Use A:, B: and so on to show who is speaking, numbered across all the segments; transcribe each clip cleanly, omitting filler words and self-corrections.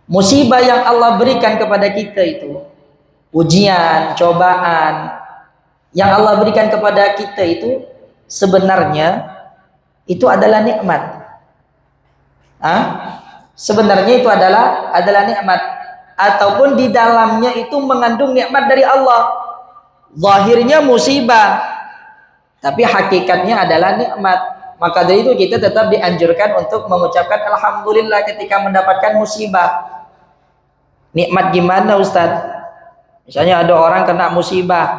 A: Musibah yang Allah berikan kepada kita itu, ujian, cobaan yang Allah berikan kepada kita itu sebenarnya itu adalah nikmat. Sebenarnya itu adalah nikmat, ataupun di dalamnya itu mengandung nikmat dari Allah. Zahirnya musibah, tapi hakikatnya adalah nikmat. Maka dari itu kita tetap dianjurkan untuk mengucapkan alhamdulillah ketika mendapatkan musibah. Nikmat gimana Ustaz? Misalnya ada orang kena musibah,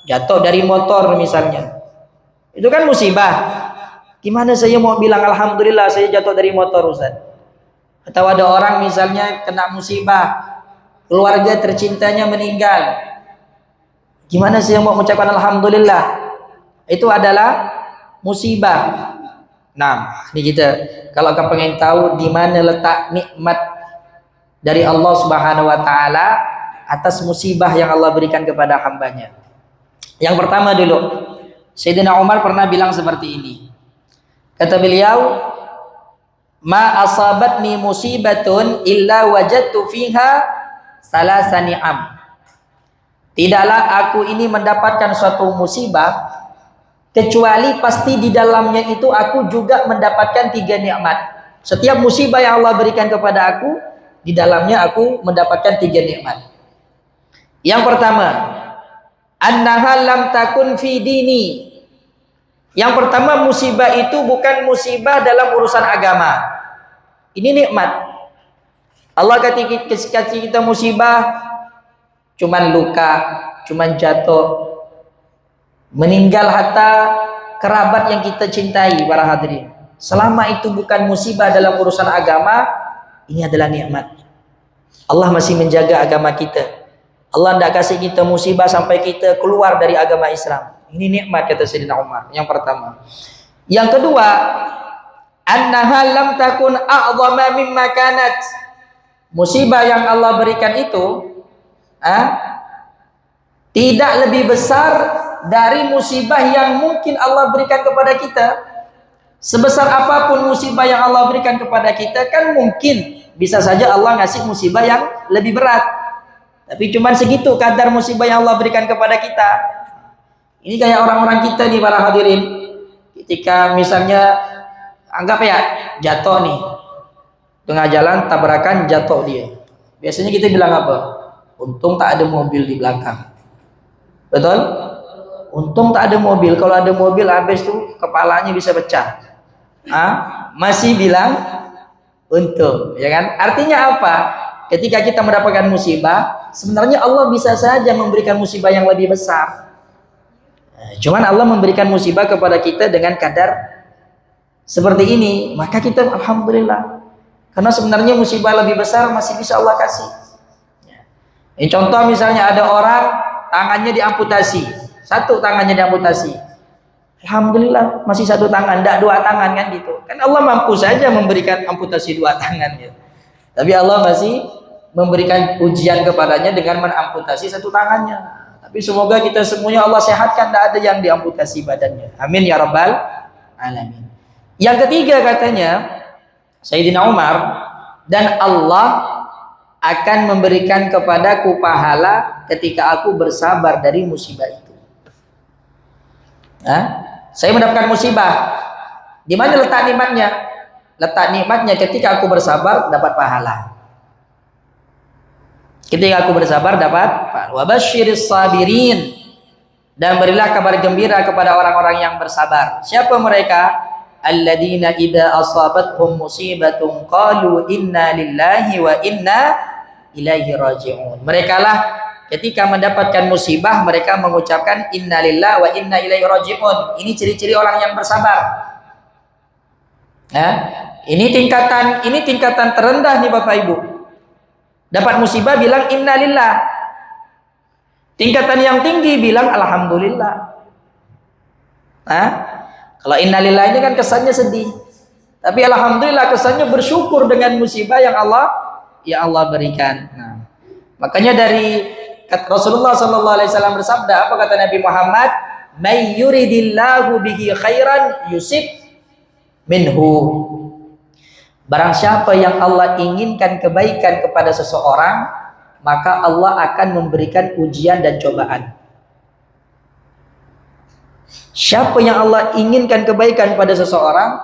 A: jatuh dari motor misalnya, itu kan musibah. Gimana saya mau bilang alhamdulillah saya jatuh dari motor Ustaz? Atau ada orang misalnya kena musibah, keluarga tercintanya meninggal, gimana saya mau mengucapkan alhamdulillah? Itu adalah musibah. Nah, ini kita kalau kau pengen tahu di mana letak nikmat dari Allah Subhanahu wa taala atas musibah yang Allah berikan kepada hambanya. Yang pertama dulu, Sayyidina Umar pernah bilang seperti ini. Kata beliau, "Ma asabatni musibatun illa wajadtu fiha salasa ni'am." Tidaklah aku ini mendapatkan suatu musibah kecuali pasti di dalamnya itu aku juga mendapatkan 3 nikmat. Setiap musibah yang Allah berikan kepada aku, di dalamnya aku mendapatkan 3 nikmat. Yang pertama, annaha lam takun fi dini. Yang pertama, musibah itu bukan musibah dalam urusan agama. Ini nikmat. Allah kasih kita musibah, cuman luka, cuman jatuh, meninggal harta kerabat yang kita cintai, para hadirin. Selama itu bukan musibah dalam urusan agama, ini adalah nikmat. Allah masih menjaga agama kita. Allah tidak kasih kita musibah sampai kita keluar dari agama Islam. Ini nikmat, kata Sayyidina Umar. Yang pertama. Yang kedua, annaha lam takun a'zama mimma kanat. Musibah yang Allah berikan itu tidak lebih besar dari musibah yang mungkin Allah berikan kepada kita. Sebesar apapun musibah yang Allah berikan kepada kita, kan mungkin bisa saja Allah ngasih musibah yang lebih berat. Tapi cuman segitu kadar musibah yang Allah berikan kepada kita. Ini kayak orang-orang kita nih, para hadirin. Ketika misalnya anggap ya jatuh nih, tengah jalan tabrakan, jatuh dia. Biasanya kita bilang apa? Untung tak ada mobil di belakang. Betul? Untung tak ada mobil. Kalau ada mobil habis tuh kepalanya bisa pecah. Masih bilang untung, ya kan? Artinya apa? Ketika kita mendapatkan musibah, sebenarnya Allah bisa saja memberikan musibah yang lebih besar. Cuman Allah memberikan musibah kepada kita dengan kadar seperti ini, maka kita alhamdulillah. Karena sebenarnya musibah lebih besar masih bisa Allah kasih. Ini contoh misalnya ada orang tangannya diamputasi, satu tangannya diamputasi. Alhamdulillah masih satu tangan, tidak 2 tangan, kan gitu. Kan Allah mampu saja memberikan amputasi 2 tangan gitu. Tapi Allah masih memberikan ujian kepadanya dengan menamputasi 1 tangannya. Tapi semoga kita semuanya Allah sehatkan, tidak ada yang diamputasi badannya. Amin ya rabbal alamin. Yang ketiga katanya Sayyidina Umar, dan Allah akan memberikan kepadaku pahala ketika aku bersabar dari musibah itu. Saya mendapatkan musibah. Di mana letak nikmatnya? Letak nikmatnya ketika aku bersabar dapat pahala. Ketika aku bersabar dapat pahala. Wa basyiris sabirin, dan berilah kabar gembira kepada orang-orang yang bersabar. Siapa mereka? Alladzina idza asabathum musibatun qalu inna lillahi wa inna ilaihi raji'un. Merekalah ketika mendapatkan musibah mereka mengucapkan innalillahi wa inna ilaihi raji'un. Ini ciri-ciri orang yang bersabar. Ini tingkatan terendah nih Bapak Ibu. Dapat musibah bilang innalillah. Tingkatan yang tinggi bilang alhamdulillah. Kalau innalillah ini kan kesannya sedih. Tapi alhamdulillah kesannya bersyukur dengan musibah yang Allah berikan. Makanya dari Rasulullah SAW bersabda, apa kata Nabi Muhammad? May yuridillahu bihi khairan yusib minhu. Barang siapa yang Allah inginkan kebaikan kepada seseorang, maka Allah akan memberikan ujian dan cobaan. Siapa yang Allah inginkan kebaikan pada seseorang,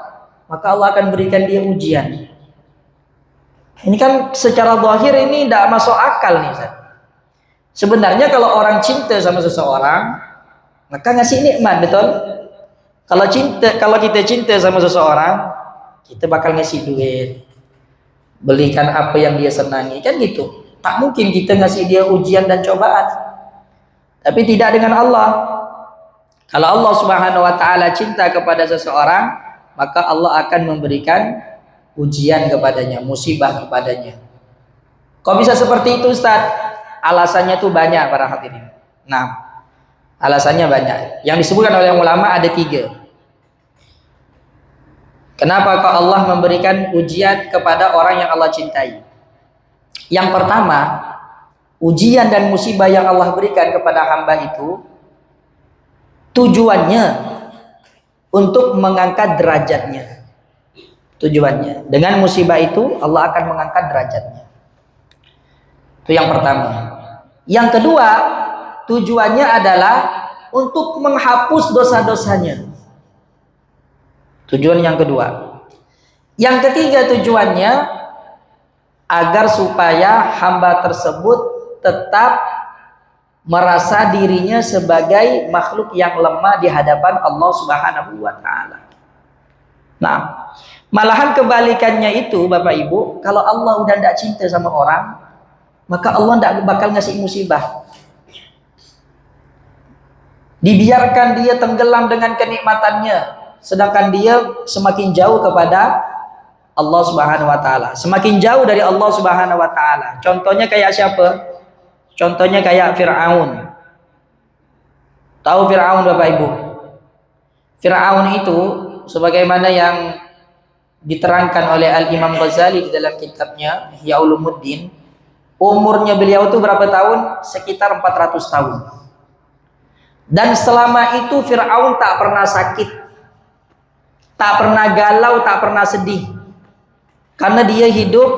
A: maka Allah akan berikan dia ujian. Ini kan secara zahir ini tidak masuk akal nih, Ustaz. Sebenarnya kalau orang cinta sama seseorang, maka ngasih nikmat, betul? Kalau kita cinta sama seseorang, kita bakal ngasih duit, belikan apa yang dia senangi, kan gitu. Tak mungkin kita ngasih dia ujian dan cobaan. Tapi tidak dengan Allah. Kalau Allah Subhanahu wa taala cinta kepada seseorang, maka Allah akan memberikan ujian kepadanya, musibah kepadanya. Kok bisa seperti itu, Ustaz? Alasannya tuh banyak para hadirin. Nah, alasannya banyak. Yang disebutkan oleh ulama ada 3. Kenapa kok Allah memberikan ujian kepada orang yang Allah cintai? Yang pertama, ujian dan musibah yang Allah berikan kepada hamba itu tujuannya untuk mengangkat derajatnya. Tujuannya. Dengan musibah itu Allah akan mengangkat derajatnya. Itu yang pertama. Yang kedua, tujuannya adalah untuk menghapus dosa-dosanya. Tujuan yang kedua. Yang ketiga tujuannya agar supaya hamba tersebut tetap merasa dirinya sebagai makhluk yang lemah di hadapan Allah Subhanahu wa taala. Nah, malahan kebalikannya itu Bapak Ibu, kalau Allah udah tidak cinta sama orang, maka Allah tidak bakal ngasih musibah. Dibiarkan dia tenggelam dengan kenikmatannya, sedangkan dia semakin jauh kepada Allah Subhanahu wa taala, semakin jauh dari Allah Subhanahu wa taala. Contohnya kayak siapa? Contohnya kayak Fir'aun. Tahu Fir'aun Bapak Ibu? Fir'aun itu sebagaimana yang diterangkan oleh Al-Imam Ghazali di dalam kitabnya Ihya Ulumuddin, umurnya beliau itu berapa tahun? Sekitar 400 tahun. Dan selama itu Fir'aun tak pernah sakit, tak pernah galau, tak pernah sedih, karena dia hidup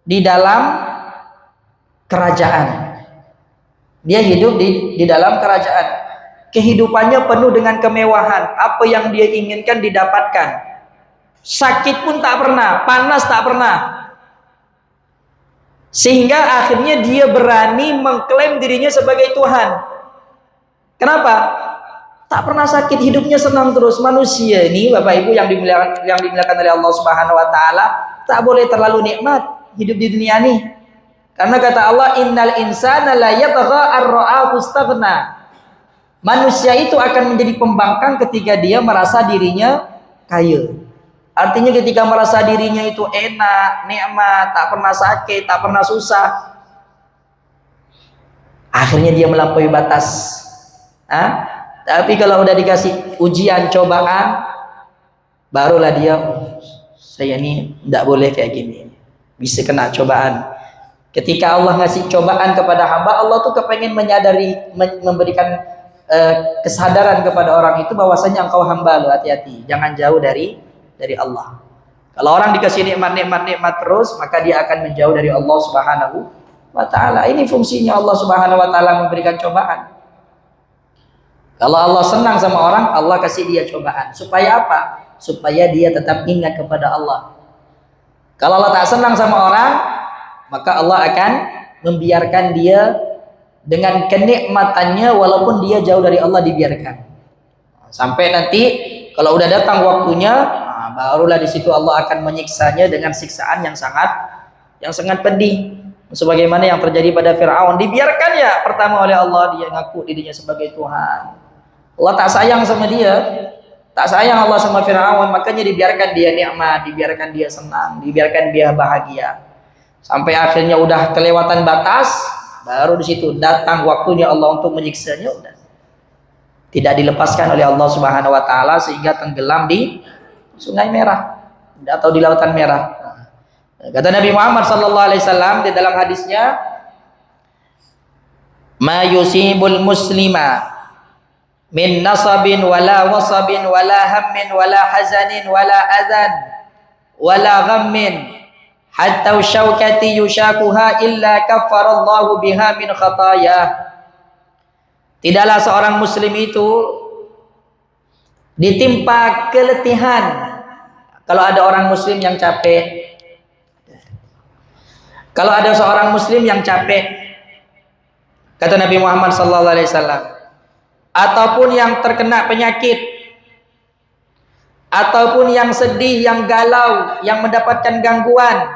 A: di dalam kerajaan. Dia hidup di dalam kerajaan. Kehidupannya penuh dengan kemewahan. Apa yang dia inginkan didapatkan. Sakit pun tak pernah, panas tak pernah. Sehingga akhirnya dia berani mengklaim dirinya sebagai Tuhan. Kenapa? Tak pernah sakit, hidupnya senang terus. Manusia ini Bapak Ibu yang dimuliakan oleh Allah Subhanahu wa taala, tak boleh terlalu nikmat hidup di dunia ini. Karena kata Allah, innal insana la yatgha ar-ra'ahu istaghna. Manusia itu akan menjadi pembangkang ketika dia merasa dirinya kaya. Artinya ketika merasa dirinya itu enak, nikmat, tak pernah sakit, tak pernah susah, akhirnya dia melampaui batas. Tapi kalau udah dikasih ujian, cobaan, barulah dia, saya ini tidak boleh kayak gini, bisa kena cobaan. Ketika Allah ngasih cobaan kepada hamba, Allah tuh kepengen menyadari, memberikan kesadaran kepada orang itu bahwasanya engkau hamba lo, hati-hati, jangan jauh dari Allah. Kalau orang dikasih nikmat terus, maka dia akan menjauh dari Allah Subhanahu wa taala. Ini fungsinya Allah Subhanahu wa taala memberikan cobaan. Kalau Allah senang sama orang, Allah kasih dia cobaan. Supaya apa? Supaya dia tetap ingat kepada Allah. Kalau Allah tak senang sama orang, maka Allah akan membiarkan dia dengan kenikmatannya walaupun dia jauh dari Allah, dibiarkan. Sampai nanti kalau udah datang waktunya, barulah di situ Allah akan menyiksanya dengan siksaan yang sangat pedih. Sebagaimana yang terjadi pada Fir'aun, dibiarkan ya pertama oleh Allah, dia ngaku dirinya sebagai Tuhan. Allah tak sayang sama dia, tak sayang Allah sama Fir'aun, makanya dibiarkan dia nikmat, dibiarkan dia senang, dibiarkan dia bahagia. Sampai akhirnya udah kelewatan batas, baru di situ datang waktunya Allah untuk menyiksanya, udah tidak dilepaskan oleh Allah Subhanahu wa taala sehingga tenggelam di Sungai Merah atau di Lautan Merah. Kata Nabi Muhammad sallallahu alaihi wasallam di dalam hadisnya, "Ma yusibul muslima min nasabin wala wasabin wala hammin wala hazanin wala adhan wala ghammin hatta syaukati yushakuha illa kaffarallahu biha min khatayah. Tidaklah seorang muslim itu ditimpa keletihan. Kalau ada orang muslim yang capek, kalau ada seorang muslim yang capek, kata Nabi Muhammad SAW, ataupun yang terkena penyakit, ataupun yang sedih, yang galau, yang mendapatkan gangguan,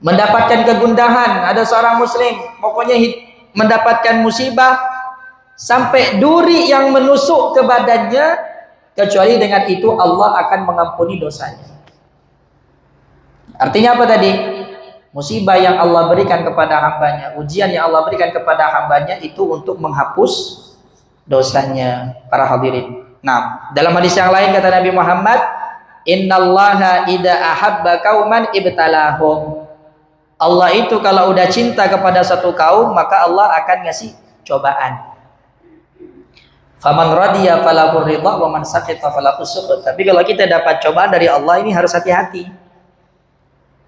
A: mendapatkan kegundahan, ada seorang muslim pokoknya mendapatkan musibah sampai duri yang menusuk ke badannya, kecuali dengan itu Allah akan mengampuni dosanya. Artinya apa tadi? Musibah yang Allah berikan kepada hambanya, ujian yang Allah berikan kepada hambanya itu untuk menghapus dosanya, para hadirin. Nah, dalam hadis yang lain kata Nabi Muhammad, innallaha idza ahabba qauman ibtalahum. Allah itu kalau udah cinta kepada satu kaum, maka Allah akan ngasih cobaan. Faman radiya falahu ridha wa man sakita falahu sukhut. Tapi kalau kita dapat cobaan dari Allah ini harus hati-hati.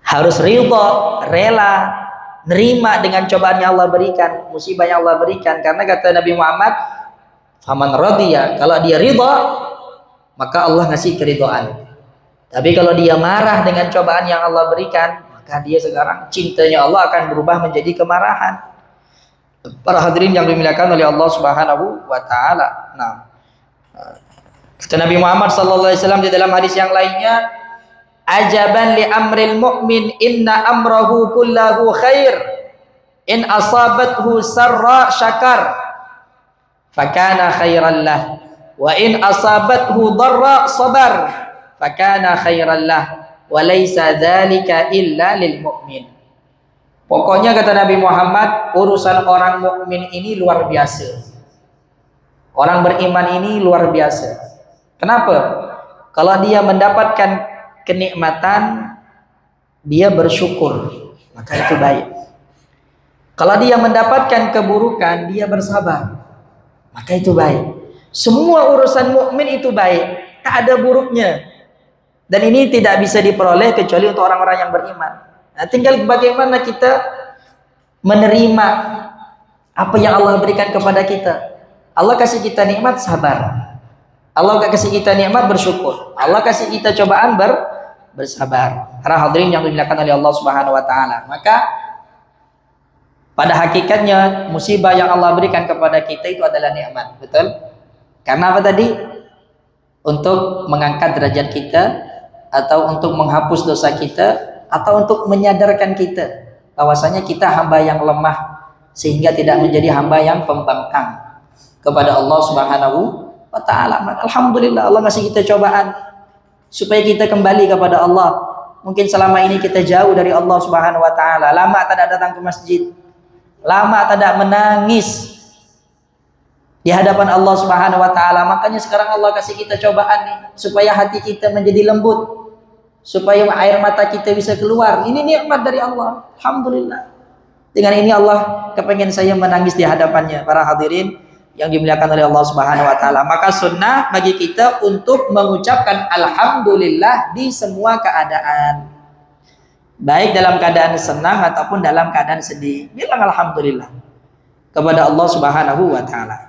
A: Harus ridha, rela, nerima dengan cobaan yang Allah berikan, musibah yang Allah berikan. Karena kata Nabi Muhammad, faman radiya, kalau dia ridha, maka Allah ngasih keridhaan. Tapi kalau dia marah dengan cobaan yang Allah berikan, maka dia sekarang cintanya Allah akan berubah menjadi kemarahan. Para hadirin yang dimuliakan oleh Allah Subhanahu wa taala. Nah, kata Nabi Muhammad SAW di dalam hadis yang lainnya, ajaban li amril mu'min inna amrahu kullahu khair in asabathu sarra syakar fakana khairan lah wa in asabathu dharra sabar fakana khairan lah wa laisa dzalika illa lil mu'min. Pokoknya kata Nabi Muhammad, urusan orang mukmin ini luar biasa. Orang beriman ini luar biasa. Kenapa? Kalau dia mendapatkan kenikmatan, dia bersyukur, maka itu baik. Kalau dia mendapatkan keburukan, dia bersabar, maka itu baik. Semua urusan mukmin itu baik, tak ada buruknya. Dan ini tidak bisa diperoleh kecuali untuk orang-orang yang beriman. Nah, tinggal bagaimana kita menerima apa yang Allah berikan kepada kita. Allah kasih kita nikmat, sabar. Allah kasih kita nikmat, bersyukur. Allah kasih kita cobaan, bersabar. Para hadirin yang dimuliakan oleh Allah Subhanahu wa taala. Maka pada hakikatnya musibah yang Allah berikan kepada kita itu adalah nikmat, betul? Karena apa tadi? Untuk mengangkat derajat kita, atau untuk menghapus dosa kita, atau untuk menyadarkan kita bahwasanya kita hamba yang lemah, sehingga tidak menjadi hamba yang pembangkang kepada Allah Subhanahu wa taala. Alhamdulillah Allah ngasih kita cobaan supaya kita kembali kepada Allah. Mungkin selama ini kita jauh dari Allah Subhanahu wa taala, lama tidak datang ke masjid, lama tidak menangis di hadapan Allah Subhanahu wa taala. Makanya sekarang Allah kasih kita cobaan nih, supaya hati kita menjadi lembut, supaya air mata kita bisa keluar. Ini nikmat dari Allah. Alhamdulillah. Dengan ini Allah kepengen saya menangis di hadapannya. Para hadirin yang dimuliakan oleh Allah Subhanahu wa taala. Maka sunnah bagi kita untuk mengucapkan alhamdulillah di semua keadaan. Baik dalam keadaan senang ataupun dalam keadaan sedih. Bilang alhamdulillah kepada Allah Subhanahu wa taala.